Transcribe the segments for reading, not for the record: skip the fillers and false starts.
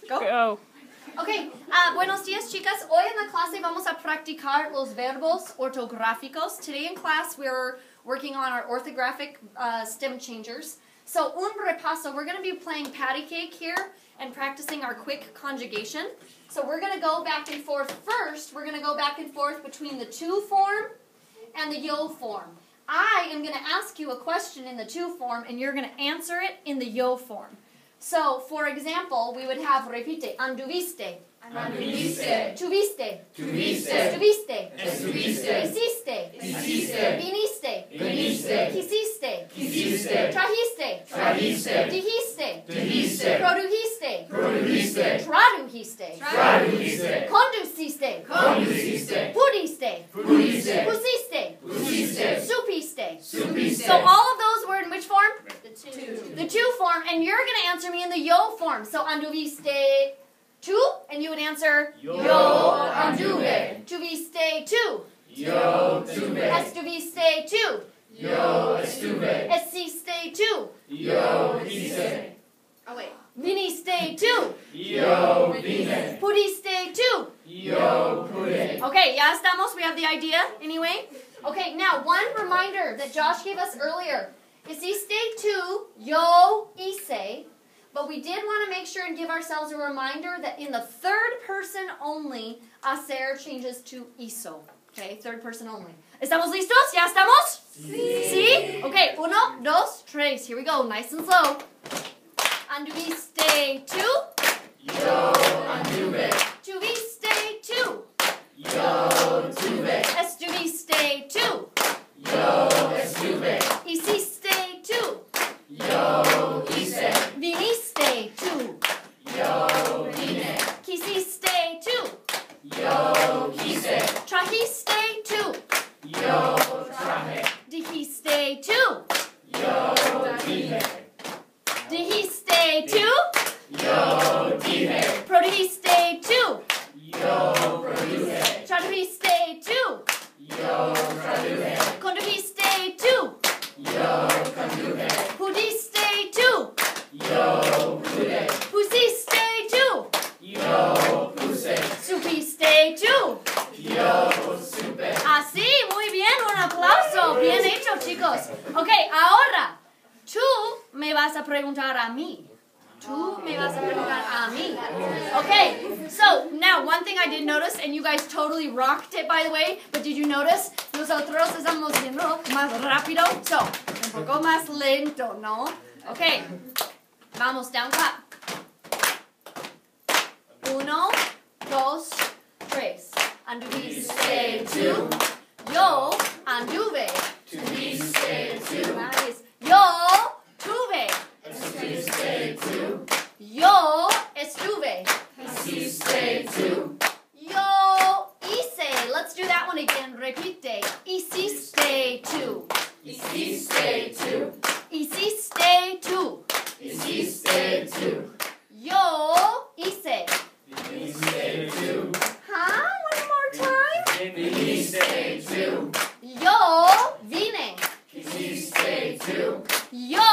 Go. Okay, buenos días, chicas. Hoy en la clase vamos a practicar los verbos ortográficos. Today in class we're working on our orthographic stem changers. So, un repaso, we're going to be playing patty cake here and practicing our quick conjugation. So we're going to go back and forth first. We're going to go back and forth between the to form and the yo form. I am going to ask you a question in the to form and you're going to answer it in the yo form. So, for example, we would have repite, anduviste, Anduviste, tuviste, tuviste, estuviste, estuviste, hiciste, hiciste, viniste, viniste, quisiste, quisiste, trajiste, trajiste, dijiste, dijiste, produjiste, produjiste, tradujiste, tradujiste, conduciste, conduciste, pudiste, pudiste, pusiste, pusiste, supiste. supiste. So all of those were in which form? Two. The to form, and you're going to answer me in the yo form. So anduviste tu, and you would answer Yo anduve. Tuviste tu. Yo tuve. Estuviste tu. Yo estuve. Hiciste tu. Yo hice. Oh wait. Viniste tu. Yo vine. Pudiste tu. Yo pude. Okay, ya estamos. We have the idea anyway. Okay, now one reminder that Josh gave us earlier. Hiciste tu, yo hice. But we did want to make sure and give ourselves a reminder that in the third person only, hacer changes to hizo. Okay, third person only. ¿Estamos listos? ¿Ya estamos? Sí. ¿Sí? Okay, 1, 2, 3. Here we go, nice and slow. Anduviste tu. Yo anduve. Tuviste tu. Yo tuve. Estuviste tu. Yo estuve. Hiciste tu. Yo hice. Viniste tu. Yo vine. Quisiste tu. Yo quise. Trajiste tu. Yo traje. Dijiste tu. Yo dije. Dijiste tu. Yo dije. Produjiste tu. Yo produje. Tradujiste tu. Yo traduje. Condujiste tu. Yo conduje. Pudiste tu. Yo pude. Pusiste tu. Yo puse. Supiste tu. Yo supe. Así, muy bien, un aplauso. Bien hecho, chicos. Ok, ahora, tú me vas a preguntar a mí. Tú me vas a preguntar a mí. Okay, so now one thing I did notice, and you guys totally rocked it by the way, but did you notice? Nosotros estamos yendo más rápido, so un poco más lento, ¿no? Okay, vamos, down clap. 1, 2, 3. Anduviste tu. Yo anduve. Tuviste tu. Nice. Yo tuve. Estuviste tu. Yo estuve. Hiciste tu. Yo hice. Let's do that one again. Repite. Hiciste tu. Hiciste tu. Hiciste tu. Hiciste tu. Yo hice. Hiciste tu. Huh? One more time. Hiciste tu. Yo vine. Hiciste tu. Yo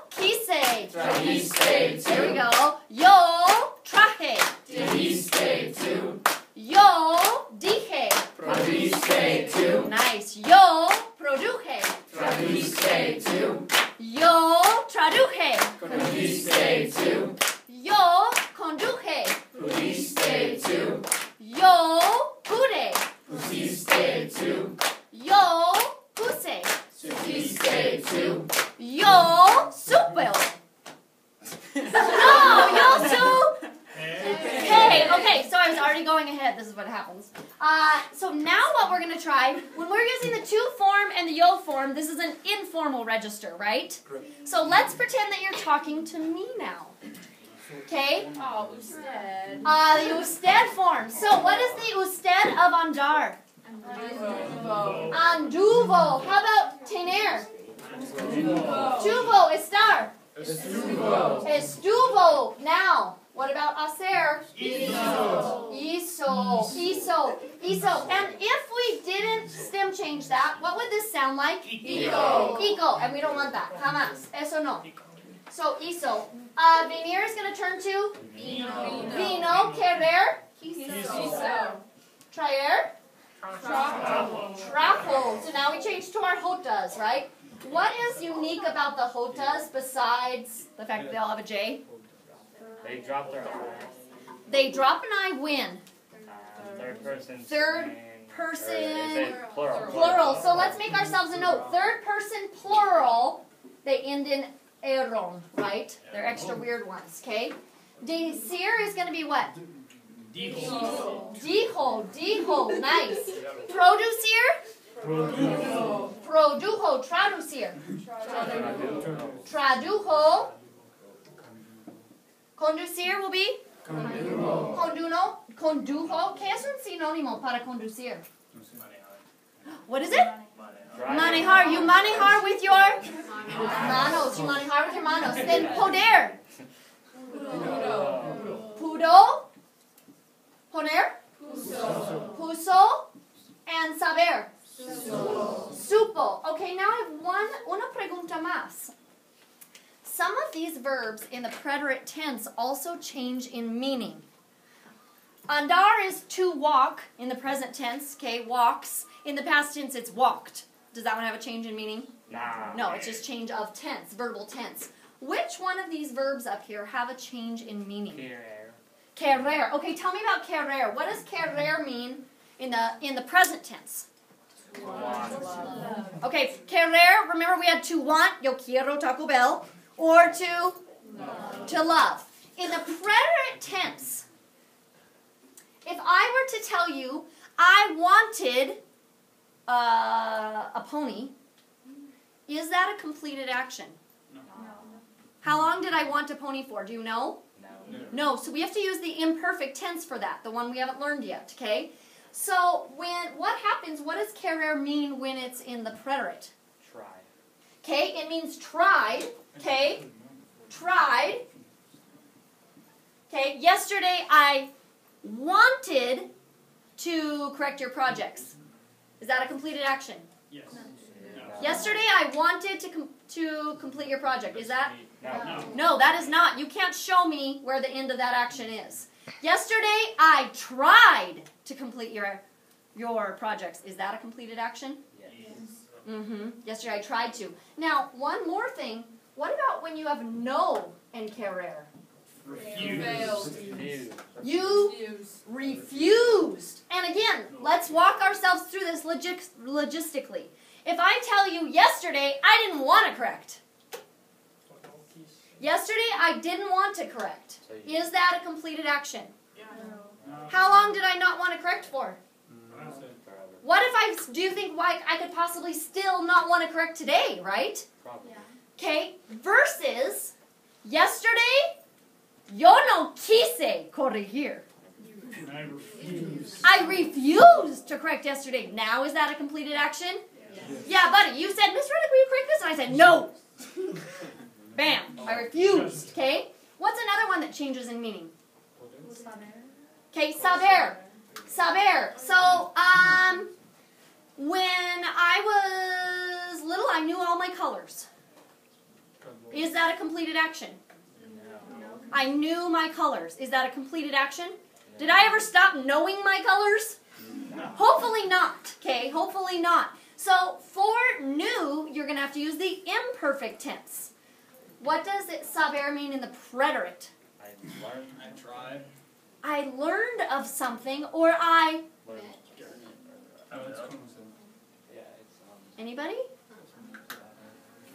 quise. Trajiste tu. There we go. Yo traje. Dijiste tu. Yo dije. Produjiste tu. Nice. Yo produje. Tradujiste tu. Yo traduje. Condujiste tu. Yo conduje. Pudiste tu. Yo pude. Pusiste tu. Yo puse. Supiste tu. Yo supe. No, yo supe. Okay, so I was already going ahead. This is what happens. So now what we're going to try, when we're using the to form and the yo form, this is an informal register, right? So let's pretend that you're talking to me now. Okay? Oh, usted. The usted form. So what is the usted of andar? Anduvo. How about tener? Tuvo, estar. Estuvo. Estuvo. Now, what about hacer? Hizo. Hizo. And if we didn't stem change that, what would this sound like? Hizo. Hizo. And we don't want that. Jamás. Eso no. So, hizo. Venir is going to turn to? Vino. are jotas, right? What is unique about the jotas besides the fact that they all have a J? They drop their I. They drop an I when? Third person. Plural. So let's make ourselves a note. Third person plural, they end in eron, right? They're extra weird ones, okay? Decir is going to be what? Dijo, nice. Producir? Produjo, traducir. Tradujo. Conducir will be? Condujo. ¿Qué es un sinónimo para conducir? What is it? Manejar. You manejar with your manos. You manejar with your manos. Then poder. Pudo. Poner. Puso. And saber. Supo. Okay, now I have una pregunta más. Some of these verbs in the preterite tense also change in meaning. Andar is to walk in the present tense, okay, walks. In the past tense, it's walked. Does that one have a change in meaning? Nah. No, it's just change of tense, verbal tense. Which one of these verbs up here have a change in meaning? Querer. Okay, tell me about querer. What does querer mean in the present tense? Okay, querer, remember we had to want, yo quiero Taco Bell, or to love. In the preterite tense, if I were to tell you, I wanted a pony, is that a completed action? No. How long did I want a pony for? Do you know? No. So we have to use the imperfect tense for that, the one we haven't learned yet, okay? So what happens, what does querer mean when it's in the preterite? Try. Okay, it means tried, okay? Tried. Okay, yesterday I wanted to correct your projects. Is that a completed action? Yes. No. Yesterday I wanted to complete your project. Is that? No. No, that is not. You can't show me where the end of that action is. Yesterday I tried to complete your projects. Is that a completed action? Yes. Yesterday I tried to. Now, one more thing. What about when you have no and querer? Refused. You refused. And again, let's walk ourselves through this logistically. If I tell you yesterday I didn't want to correct. Yesterday I didn't want to correct. Is that a completed action? How long did I not want to correct for? What if do you think I could possibly still not want to correct today, right? Probably. Okay, versus yesterday, yo no quise corregir. I refuse. I refused to correct yesterday. Now is that a completed action? Yeah, buddy, you said, Miss Ruddock, will you correct this? And I said, no. Bam, I refused, okay? What's another one that changes in meaning? Okay, saber. Saber. So, when I was little, I knew all my colors. Is that a completed action? No. I knew my colors. Is that a completed action? Did I ever stop knowing my colors? No. Hopefully not, okay? Hopefully not. So, for knew, you're going to have to use the imperfect tense. What does saber mean in the preterite? I learned. I tried. I learned of something, or I... Anybody?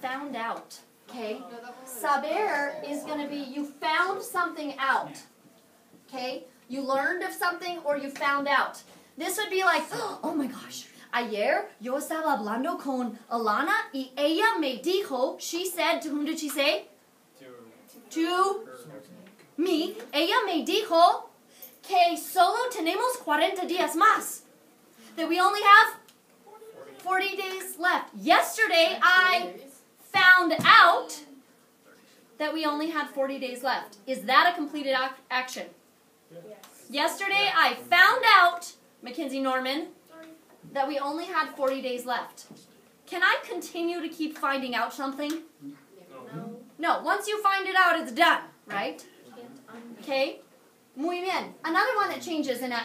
Found out, okay? Saber is going to be you found something out, okay? You learned of something or you found out. This would be like, oh my gosh, ayer yo estaba hablando con Alana y ella me dijo, she said, to whom did she say? To me. Ella me dijo que solo tenemos 40 días más. That we only have 40 days left. Yesterday, I found out that we only had 40 days left. Is that a completed action? Yes. Yesterday, I found out, Mackenzie Norman, that we only had 40 days left. Can I continue to keep finding out something? No. Once you find it out, it's done, right? Okay? Muy bien. Another one that changes in I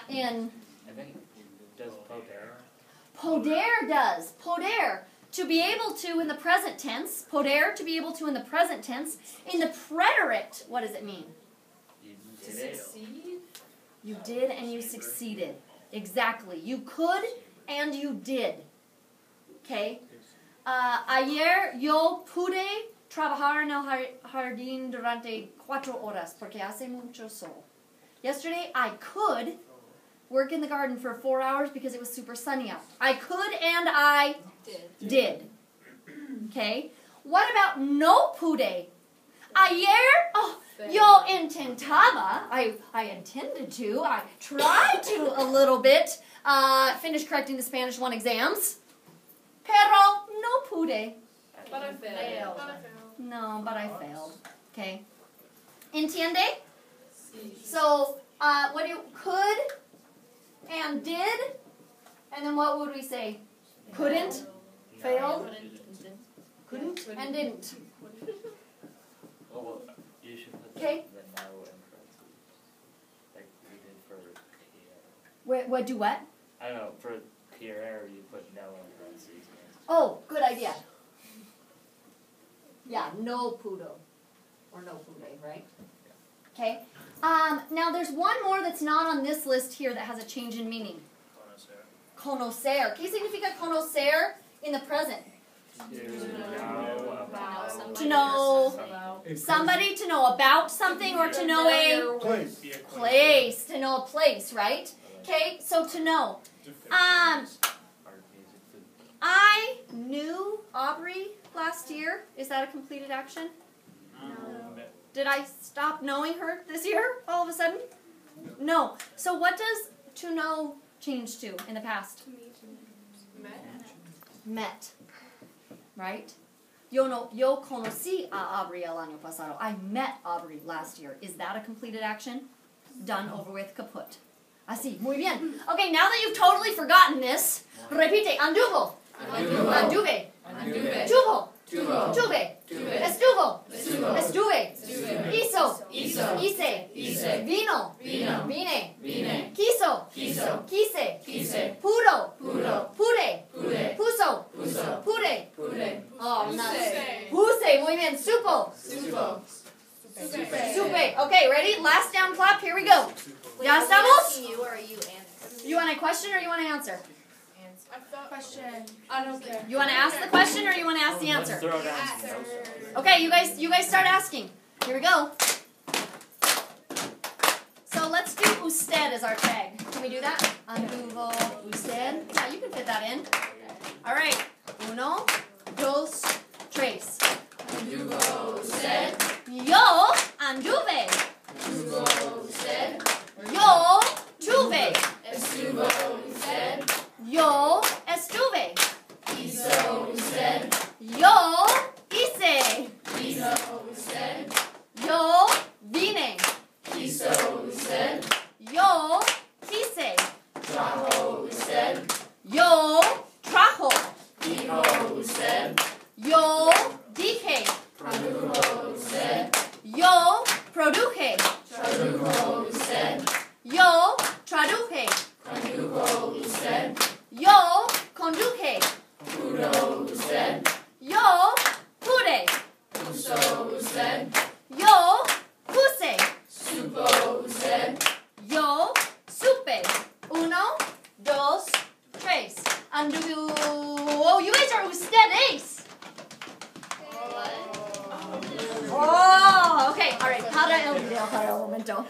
think does poder. Poder does. Poder. to be able to in the present tense, poder, to be able to in the present tense. In the preterite, what does it mean? You To did it. succeed. You did and you succeeded. Exactly. You could and you did. Okay? Ayer yo pude trabajar en el jardín durante 4 horas porque hace mucho sol. Yesterday I could work in the garden for 4 hours because it was super sunny out. I could and I did. Okay? What about no pude? Ayer, yo intentaba, I intended to, I tried to a little bit, finish correcting the Spanish 1 exams, pero no pude. But I failed. No, but I failed. Okay? Entiende? Sí. So, what do you, could and did, and then what would we say? Couldn't, failed, couldn't, and didn't. Well, you should put Okay. the no in parentheses. Like we did for Pierre. What do what? I don't know, for Pierre you put no in parentheses. Oh, good idea. Yeah, no pudo. Or no pude, right? Okay. Now there's one more that's not on this list here that has a change in meaning. Conocer. ¿Qué significa conocer in the present? To know somebody, to know about something, or to know a Place. place. To know a place, right? Okay, so to know. I knew Aubrey last year. Is that a completed action? Did I stop knowing her this year all of a sudden? No. So what does to know change to in the past? Met. Right? Yo conocí a Aubrey el año pasado. I met Aubrey last year. Is that a completed action? Done, over with, kaput. Así, muy bien. Okay, now that you've totally forgotten this, repite. Anduvo. Anduve. Tuvo. Tuve. Estuvo. Estuve. Hizo. Hice. Vino. Vine. Quiso. Quise. Pudo. Pude. Puso. Pude. Oh, nice. Puse. Muy bien. Supo. Supe. Okay, ready? Last down clap. Here we go. ¿Ya estamos? You or you answer? You want a question or you want to answer? Question. I don't care. You want to ask the question or you want to ask the answer? Throw down some notes. Okay, you guys start asking. Here we go. So let's do usted as our tag. Can we do that? Anduvo usted. Yeah, you can fit that in. All right. Uno, dos, tres. Anduvo usted. Yo anduve. Anduvo usted. Yo tuve. Estuvo usted. Yo estuve. Hizo usted. Yo hice. Hizo usted. Yo vine. Quiso usted. Yo quise. Trajo usted. Yo trajo. Dijo usted. Yo dije. Produjo usted. Yo produje. Tradujo usted. Yo traduje. Condujo usted. Yo conduje. Pudo usted. Yo pude. Puso usted. Yo puse. Supo usted. Yo supe. Uno, dos, tres. Anduvo. Oh, you guys are ustedes. Oh, okay. All right. Para el video, para el momento.